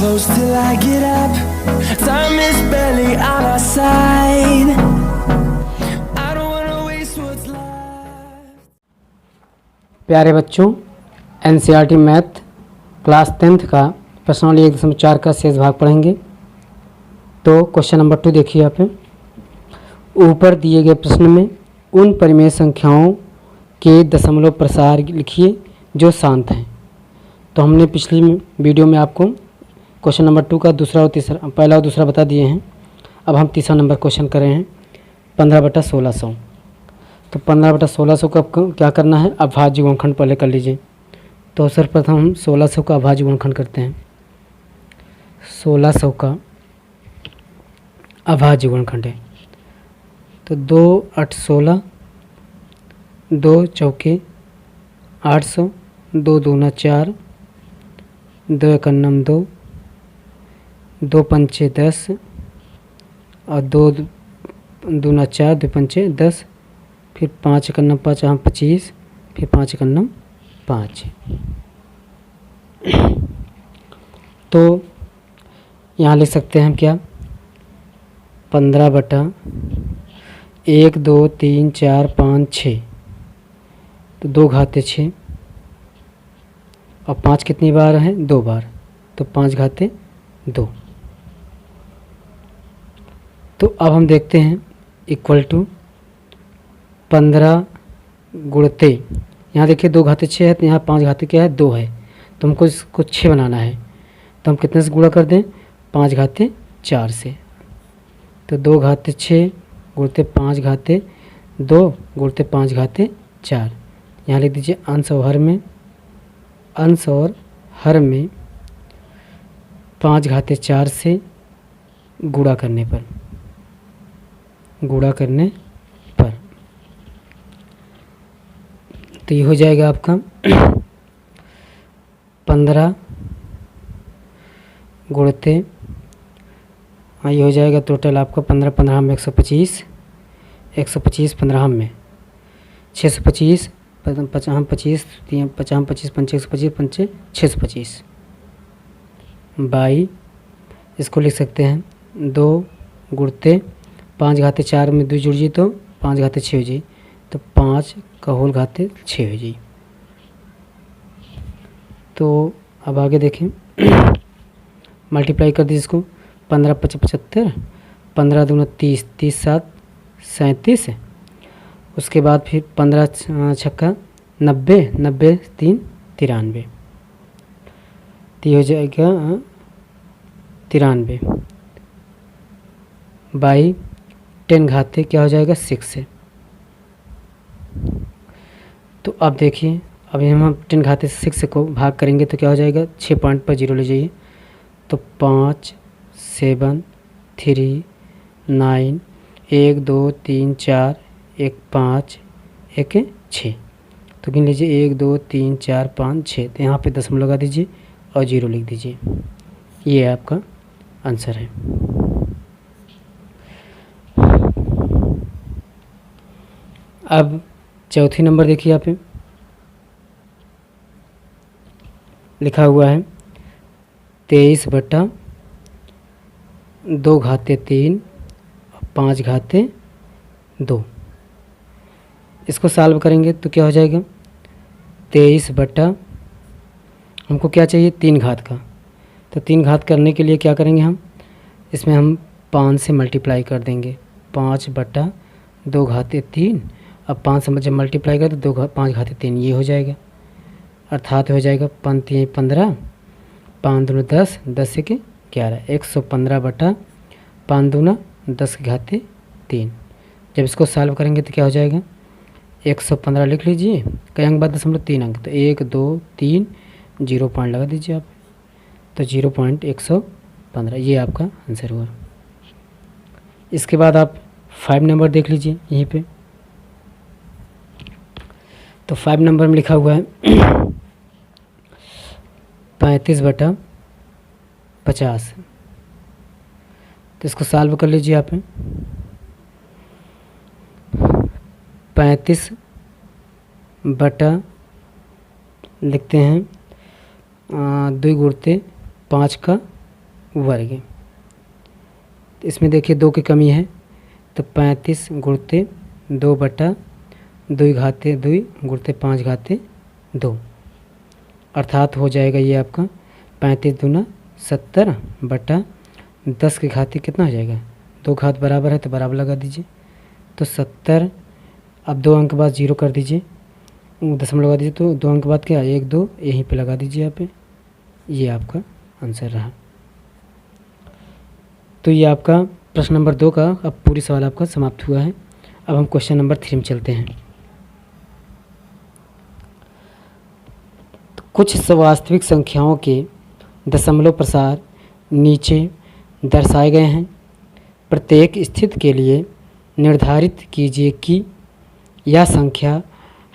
close till I get up. Time is barely on our side. I don't wanna waste what's left. प्यारे बच्चों, NCERT math class 10th का प्रश्नावली 1.4 का शेष भाग पढ़ेंगे। तो क्वेश्चन नंबर 2 देखिए यहाँ पे। ऊपर दिए गए प्रश्न में उन परिमेय संख्याओं के दशमलव प्रसार लिखिए जो शांत हैं। तो हमने पिछली वीडियो में आपको क्वेश्चन नंबर 2 का दूसरा और तीसरा, पहला और दूसरा बता दिए हैं। अब हम तीसरा नंबर क्वेश्चन कर रहे हैं 15/1600। तो 15/1600 का क्या करना है, अभाज्य गुणनखंड पहले कर लीजिए। तो सर्वप्रथम हम 1600 का अभाज्य गुणनखंड करते हैं। 1600 का अभाज्य गुणनखंड है तो 2 8 16, 2 चौके 800, 2 दूना 4, 2 एकन्नम 2, 2 पंचे 10 और 2 दूना 4, 2 पंचे 10, फिर 5 एकन्नम 5 हम 25, फिर 5 एकन्नम 5। तो यहाँ लिख सकते हैं हम क्या, 15/1 2 3 4 5 6, तो 2 घाते 6 और 5 कितनी बार है, 2 बार, तो 5 घाते 2। तो अब हम देखते हैं इक्वल टू 15 गुणते, यहाँ देखिए 2 घाते 6 है, तो यहाँ 5 घाते क्या है, 2 है। तो हमको इसको 6 बनाना है, तो हम कितने से गुणा कर दें, 5 घाते 4 से। तो 2 घाते 6 गुणते 5 घाते 2 गुणते 5 घाते 4। यहाँ लिख दीजिए अंश और हर में, अंश और हर में 5 घाते 4 से गुणा करने पर, गुणा करने पर तो ये हो जाएगा आपका 15 गुणते, ये हो जाएगा टोटल आपका 15 15 में 125, 125 15 में 625, 50 25 3 50 25 पंचे 125 पंचे 625 बाई, इसको लिख सकते हैं 2 गुणते 5 घाते 4 में 2 जुड़ जी तो 5 घाते 6 हो जी, तो 5 का होल घाते 6 हो जी। तो अब आगे देखें, मल्टीप्लाई कर दीजिए इसको, 15 5 75, 15 दूना 30, 30 7 37, उसके बाद फिर 15 छक्का 90, 90 3 93, तो हो जाएगा 93 बाई 10 घाते क्या हो जाएगा 6 से। तो अब देखिए, अभी हम 10 घाते 6 को भाग करेंगे तो क्या हो जाएगा, 6 पॉइंट पर 0 ले जाइए, तो 5 7 3 9 1 2 3 4 1 5 1 6, तो गिन लीजिए 1 2 3 4 5 6, तो यहाँ पे दशमलव लगा दीजिए और 0 लिख दीजिए। ये आपका आंसर है। अब चौथी नंबर देखिए, यहाँ पे लिखा हुआ है 23/2 घाते 3 और 5 घाते 2। इसको सॉल्व करेंगे तो क्या हो जाएगा, 23 हमको क्या चाहिए, 3 घात का। तो 3 घात करने के लिए क्या करेंगे, हम इसमें हम 5 से मल्टीप्लाई कर देंगे, 5/2 घाते 3, अब 5 से जब मल्टीप्लाई कर तो 5 घाते 3, ये हो जाएगा, अर्थात हो जाएगा 5 3 15, 5 दूना 10, 10 से 11, 115/5 दूना 10 के घाते 3। जब इसको सॉल्व करेंगे तो क्या हो जाएगा, 115 लिख लीजिए, कई अंक बाद 0.3 अंक, तो 1 2 3 0 पॉइंट लगा दीजिए आप, तो 0.115, ये आपका आंसर हुआ। इसके बाद आप 5 नंबर देख लीजिए यहीं पे। तो 5 नंबर में लिखा हुआ है 35/50, तो इसको सॉल्व कर लीजिए आप। 35 बटा लिखते हैं 2 गुणते 5 का वर्ग। तो इसमें देखिए 2 की कमी है, तो 35 गुणते 2 बटा 2 घाते 2 गुणते 5 घाते 2, अर्थात हो जाएगा ये आपका 35 दूना 70 बटा 10 के घाते कितना हो जाएगा, 2 घात बराबर है तो बराबर लगा दीजिए, तो 70। अब 2 अंक बाद 0 कर दीजिए, दशमलव लगा दीजिए, तो 2 अंक बाद क्या 1 2 यहीं पे लगा दीजिए यहाँ पे, ये आपका आंसर रहा। तो ये आपका प्रश्न नंबर 2 का अब पूरी सवाल आपका समाप्त हुआ है। अब हम क्वेश्चन नंबर 3 में चलते हैं। तो कुछ सवास्तविक संख्याओं के दशमलव प्रसार नीचे दर्शाए गए हैं। प्रत्येक स्थिति के लिए निर्धारित कीजिए कि यह संख्या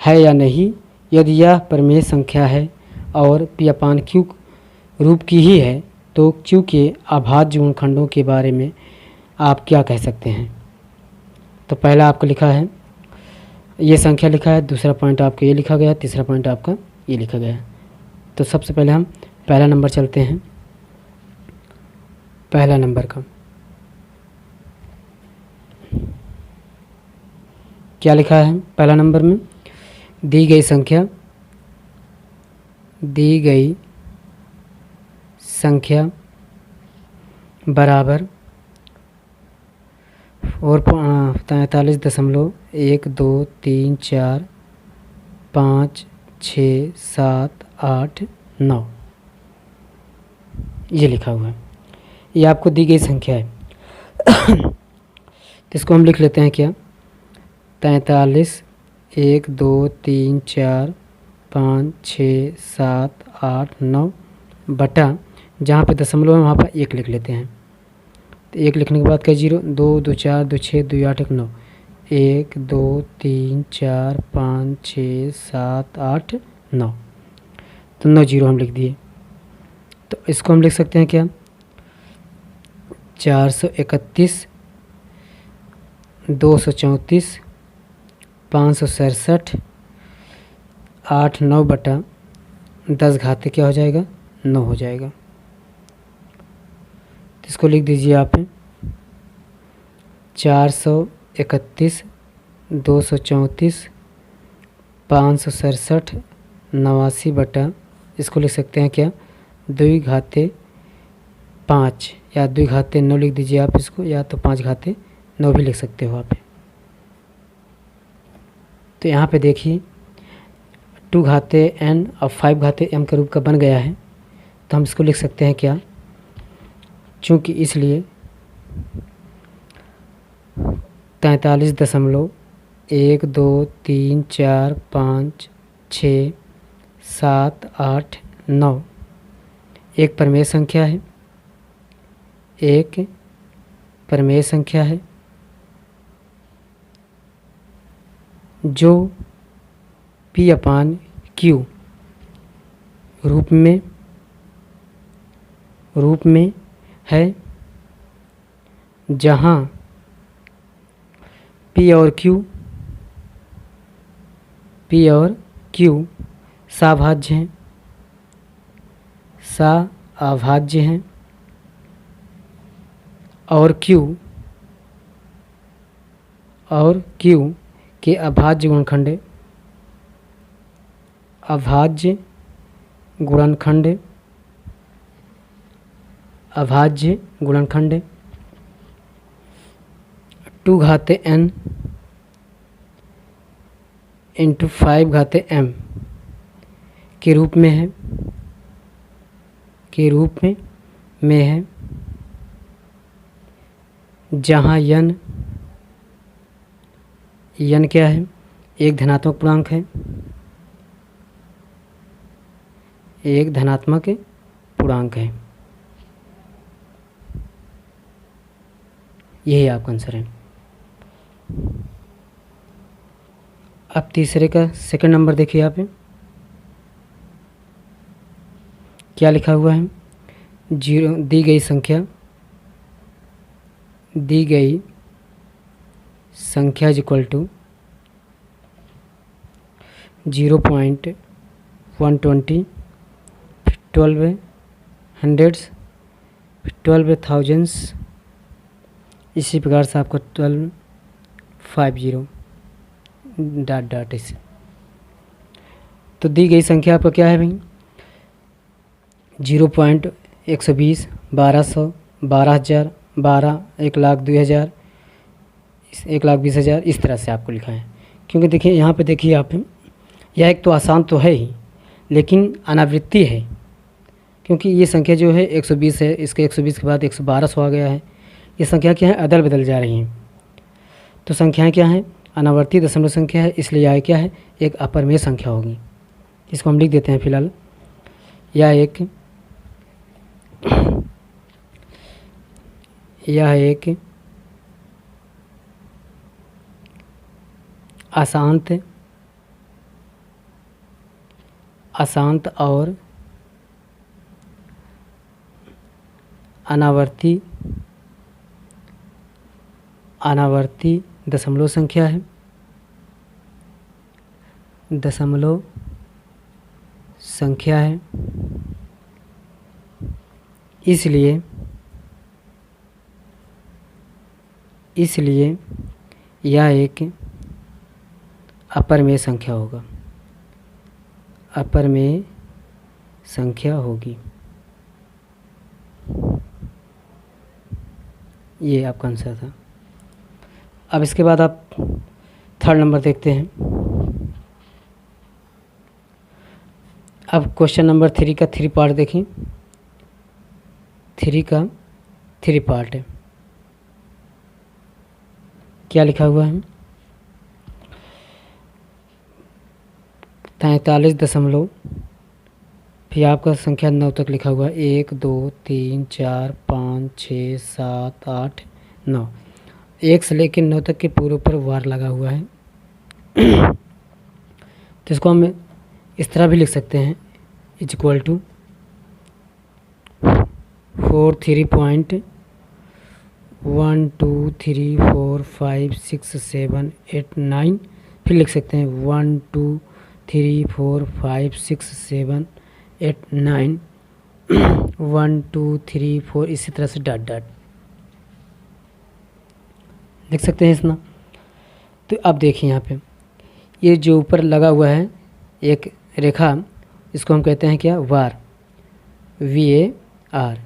है या नहीं। यदि यह परिमेय संख्या है और P अपान Q रूप की ही है तो Q के अभाज्य गुणनखंडों के बारे में आप क्या कह सकते हैं। तो पहला आपका लिखा है ये संख्या लिखा है, दूसरा पॉइंट आपका ये लिखा गया, तीसरा पॉइंट आपका ये लिखा गया है। तो सबसे पहले हम पहला नंबर चलते हैं। पहला नंबर का क्या लिखा है, पहला नंबर में दी गई संख्या बराबर और 43.123456789 ये लिखा हुआ है। ये आपको दी गई संख्या है। तो इसको हम लिख लेते हैं क्या, 43.123456789 बटा जहाँ पे दशमलव है वहाँ पर 1 लिख लेते हैं। तो 1 लिखने के बाद क्या 0 2 2 4 2 6 2 8 1 9 1 2 3 4 5 6 7 8 9, तो 9 0 हम लिख दिए। तो इसको हम लिख सकते हैं क्या 431 234 567 8 9 बटा 10 घाते क्या हो जाएगा 9 हो जाएगा। तो इसको लिख दीजिए आप 431 234 567 89 बटा इसको लिख सकते हैं क्या 2 घाते 5 या 2 घाते 9 लिख दीजिए आप इसको, या तो 5 घाते 9 भी लिख सकते हो आप। तो यहाँ पे देखिए 2 घाते n और 5 घाते m के रूप का बन गया है। तो हम इसको लिख सकते हैं क्या, चूँकि इसलिए 43.123456789 एक परिमेय संख्या है, एक परिमेय संख्या है जो P अपान Q रूप में है, जहाँ P और Q साभाज्य हैं और Q के अभाज्य गुणनखंड 2 घाते n इंटू 5 घाते m के रूप में है, जहाँ n क्या है, एक धनात्मक पूर्णांक है, एक धनात्मक पूर्णांक है। यही आपका आंसर है। अब तीसरे का सेकंड नंबर देखिए यहाँ पे क्या लिखा हुआ है, 0 दी गई संख्या इज इक्वल टू 0.120 12 हंड्रेड्स 12,000 इसी प्रकार से आपका 1250 डॉट डॉट इसे। तो दी गई संख्या आपका क्या है भाई? 0.120, 1200, 12,000, 12, 1,02,000, 1,20,000, इस तरह से आपको लिखा है। क्योंकि देखिए यहाँ पे देखिए आप, यह एक तो आसान तो है ही, लेकिन अनावृत्ति है। क्योंकि ये संख्या जो है 120 है, इसके 120 के बाद 112 आ गया है। ये संख्या क्या है? अदल बदल जा रही हैं। तो संख्याएं क्या हैं? अनावर्ती दशमलव संख्या है, इसलिए यह क्या है? एक अपरमेय संख्या होगी। इसको हम लिख देते हैं फिलहाल। यह एक अशांत और अनावर्ती दशमलव संख्या है। इसलिए यह एक अपरमेय संख्या होगा, अपरमेय संख्या होगी। ये आपका आंसर था। अब इसके बाद आप थर्ड नंबर देखते हैं। अब क्वेश्चन नंबर 3 का 3 पार्ट देखें। 3 का 3 पार्ट है। क्या लिखा हुआ है? 43 दशमलव, फिर आपका संख्या 9 तक लिखा हुआ है। 1 2 3 4 5 6 7 8 9, 1 से लेकर 9 तक के पूरे ऊपर वार लगा हुआ है। तो इसको हम इस तरह भी लिख सकते हैं, इक्वल टू 4 3.1 2 3 4 5 6 7 8 9, फिर लिख सकते हैं 1 2 3 4 5 6 7 8 9 1 2 3 4, इसी तरह से डॉट डॉट लिख सकते हैं इतना। तो अब देखिए यहाँ पे ये जो ऊपर लगा हुआ है एक रेखा, इसको हम कहते हैं क्या? वार, VAR।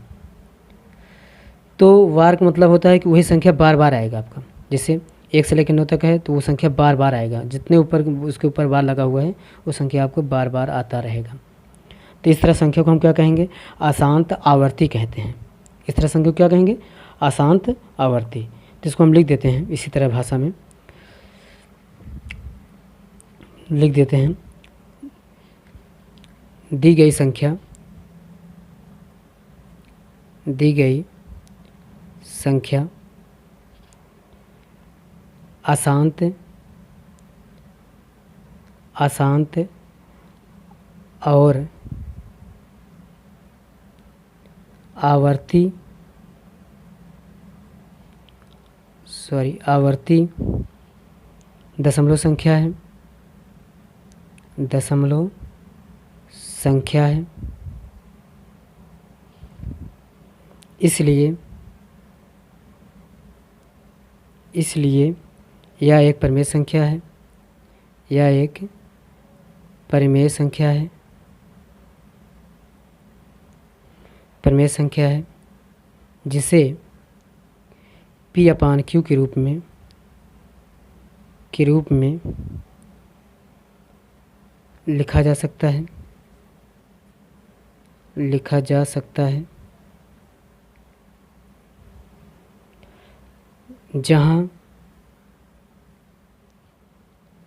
तो वार का मतलब होता है कि वही संख्या बार बार आएगा आपका। जैसे 1 से लेकर 9 तक है तो वो संख्या बार बार आएगा, जितने ऊपर उसके ऊपर बार लगा हुआ है वो संख्या आपको बार बार आता रहेगा। तो इस तरह संख्या को हम क्या कहेंगे? अशांत आवर्ती कहते हैं। इस तरह संख्या को क्या कहेंगे? अशांत आवर्ती। तो इसको हम लिख देते हैं इसी तरह भाषा में लिख देते हैं। दी गई संख्या अशांत और आवर्ती दशमलव संख्या है। इसलिए यह एक परिमेय संख्या है। परिमेय संख्या है जिसे P/Q के रूप में लिखा जा सकता है, जहाँ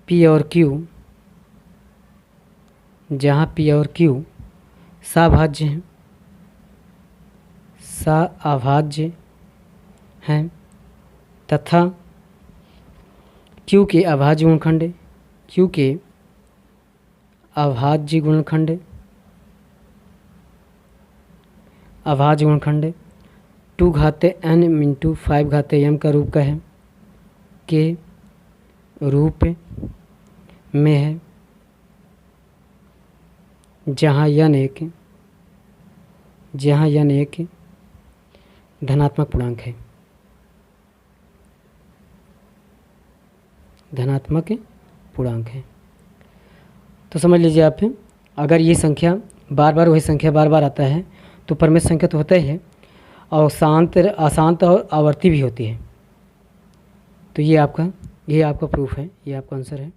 P और Q सभाज्य हैं तथा Q के अभाज्य गुणनखंड 2 घाते n × 5 घाते m का रूप के रूप में है, जहाँ n एक धनात्मक पूर्णांक है, धनात्मक पूर्णांक है। तो समझ लीजिए आप, अगर ये संख्या बार बार, वही संख्या बार बार आता है तो परमेय संख्या तो होता ही है, और शांत, अशांत और आवर्ती भी होती है। तो ये आपका प्रूफ है, ये आपका आंसर है।